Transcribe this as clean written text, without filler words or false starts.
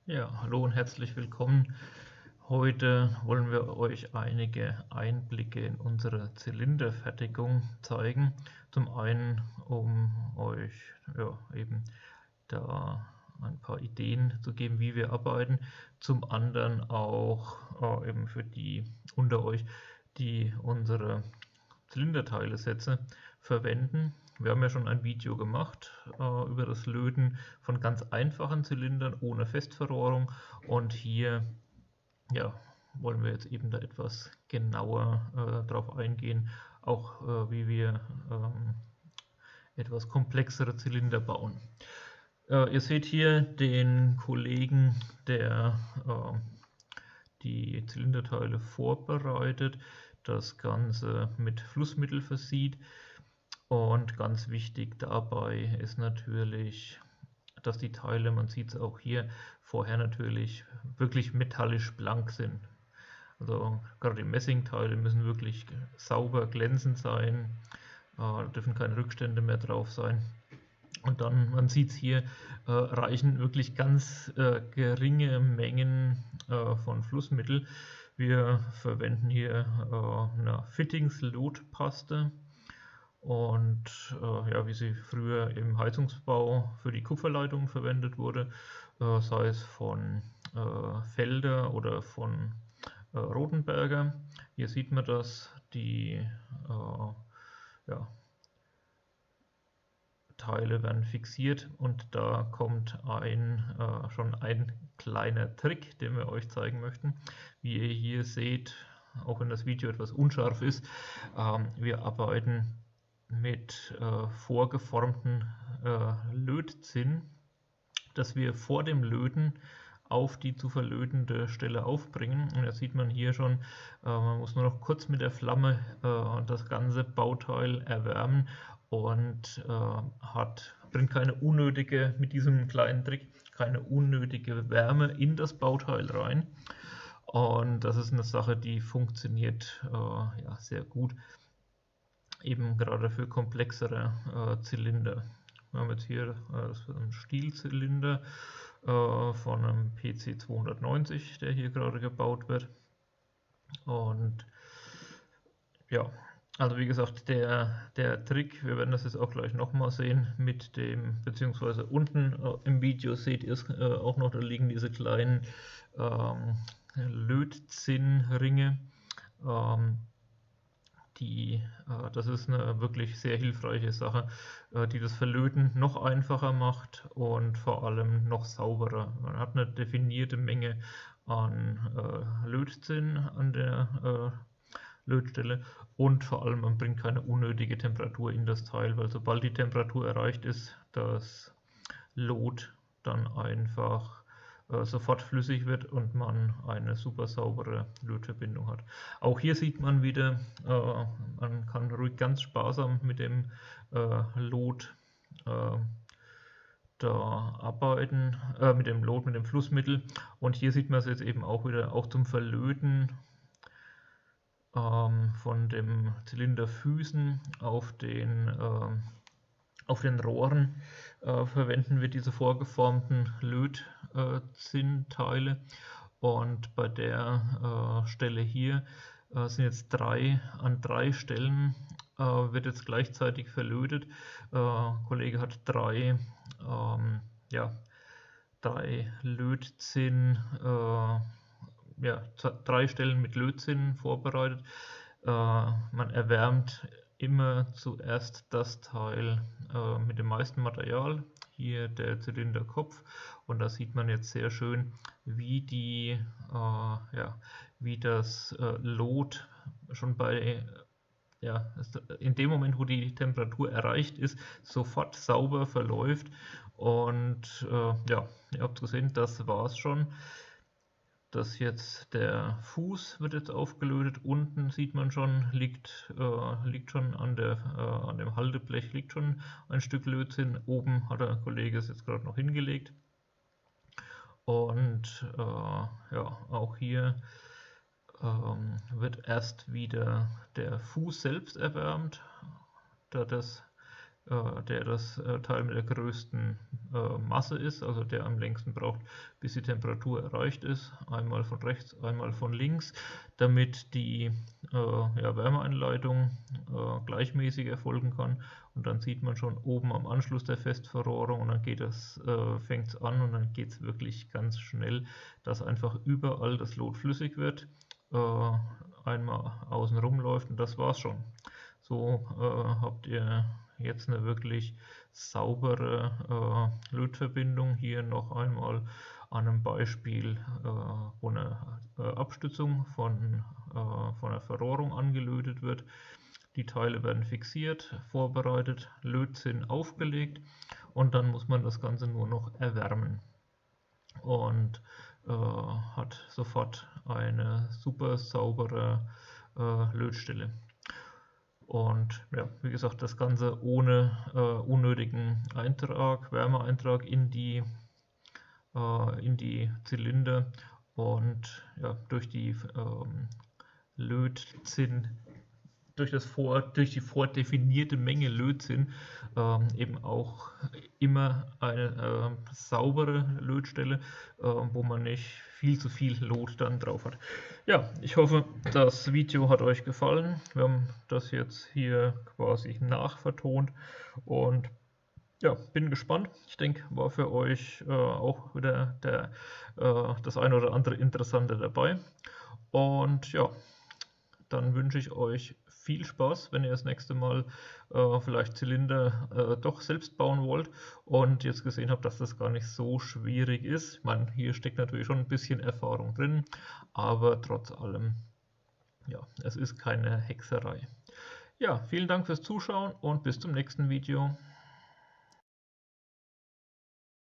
Ja, hallo und herzlich willkommen. Heute wollen wir euch einige Einblicke in unsere Zylinderfertigung zeigen. Zum einen, um euch eben da ein paar Ideen zu geben, wie wir arbeiten. Zum anderen auch eben für die unter euch, die unsere Zylinderteile-Sätze verwenden. Wir haben ja schon ein Video gemacht über das Löten von ganz einfachen Zylindern ohne Festverrohrung, und hier wollen wir jetzt eben da etwas genauer drauf eingehen, auch wie wir etwas komplexere Zylinder bauen. Ihr seht hier den Kollegen, der die Zylinderteile vorbereitet, das Ganze mit Flussmittel versieht. Und ganz wichtig dabei ist natürlich, dass die Teile, man sieht es auch hier, vorher natürlich wirklich metallisch blank sind. Also gerade die Messingteile müssen wirklich sauber glänzend sein, da dürfen keine Rückstände mehr drauf sein. Und dann, man sieht es hier, reichen wirklich ganz geringe Mengen von Flussmittel. Wir verwenden hier eine Fittings-Lotpaste und wie sie früher im Heizungsbau für die Kupferleitung verwendet wurde, sei es von Felder oder von Rodenberger. Hier sieht man das, die Teile werden fixiert, und da kommt schon ein kleiner Trick, den wir euch zeigen möchten. Wie ihr hier seht, auch wenn das Video etwas unscharf ist, wir arbeiten mit vorgeformten Lötzinn, das wir vor dem Löten auf die zu verlötende Stelle aufbringen. Und das sieht man hier schon, man muss nur noch kurz mit der Flamme das ganze Bauteil erwärmen und bringt mit diesem kleinen Trick keine unnötige Wärme in das Bauteil rein. Und das ist eine Sache, die funktioniert sehr gut, eben gerade für komplexere Zylinder. Wir haben jetzt hier einen Stielzylinder von einem PC 290, der hier gerade gebaut wird. Und ja, also wie gesagt, der Trick, wir werden das jetzt auch gleich nochmal sehen, beziehungsweise unten im Video seht ihr es auch noch, da liegen diese kleinen Lötzinnringe. Das ist eine wirklich sehr hilfreiche Sache, die das Verlöten noch einfacher macht und vor allem noch sauberer. Man hat eine definierte Menge an Lötzinn an der Lötstelle, und vor allem man bringt keine unnötige Temperatur in das Teil, weil sobald die Temperatur erreicht ist, das Lot dann einfach sofort flüssig wird und man eine super saubere Lötverbindung hat. Auch hier sieht man wieder, man kann ruhig ganz sparsam mit dem Lot da arbeiten, mit dem Flussmittel. Und hier sieht man es jetzt eben auch wieder, auch zum Verlöten von den Zylinderfüßen auf den Rohren verwenden wir diese vorgeformten Lötzinnteile, und bei der Stelle hier sind jetzt an drei Stellen wird jetzt gleichzeitig verlötet. Kollege hat drei Lötzinn, drei Stellen mit Lötzinn vorbereitet. Man erwärmt immer zuerst das Teil mit dem meisten Material, hier der Zylinderkopf, und da sieht man jetzt sehr schön, wie das Lot schon in dem Moment, wo die Temperatur erreicht ist, sofort sauber verläuft. Und ihr habt gesehen, das war's schon. Der Fuß wird jetzt aufgelötet. Unten sieht man schon, liegt schon an dem Halteblech liegt schon ein Stück Lötzinn. Oben hat der Kollege es jetzt gerade noch hingelegt. Und auch hier wird erst wieder der Fuß selbst erwärmt, da das der das Teil mit der größten Masse ist, also der am längsten braucht, bis die Temperatur erreicht ist. Einmal von rechts, einmal von links, damit die Wärmeeinleitung gleichmäßig erfolgen kann. Und dann sieht man schon oben am Anschluss der Festverrohrung und dann fängt es an und dann geht es wirklich ganz schnell, dass einfach überall das Lot flüssig wird, einmal außen rumläuft und das war's schon. So habt ihr jetzt eine wirklich saubere Lötverbindung. Hier noch einmal an einem Beispiel, wo eine Abstützung von der Verrohrung angelötet wird. Die Teile werden fixiert, vorbereitet, Lötzinn aufgelegt und dann muss man das Ganze nur noch erwärmen und hat sofort eine super saubere Lötstelle. Und ja, wie gesagt, das Ganze ohne unnötigen Wärmeeintrag in die Zylinder und ja, durch die Lötzinn, durch die vordefinierte Menge Lötzinn eben auch immer eine saubere Lötstelle, wo man nicht viel zu viel Lot dann drauf hat. Ja, ich hoffe, das Video hat euch gefallen. Wir haben das jetzt hier quasi nachvertont und ja, bin gespannt. Ich denke, war für euch auch wieder das eine oder andere Interessante dabei. Und ja, dann wünsche ich euch viel Spaß, wenn ihr das nächste Mal vielleicht Zylinder doch selbst bauen wollt und jetzt gesehen habt, dass das gar nicht so schwierig ist. Ich meine, hier steckt natürlich schon ein bisschen Erfahrung drin, aber trotz allem, ja, es ist keine Hexerei. Ja, vielen Dank fürs Zuschauen und bis zum nächsten Video.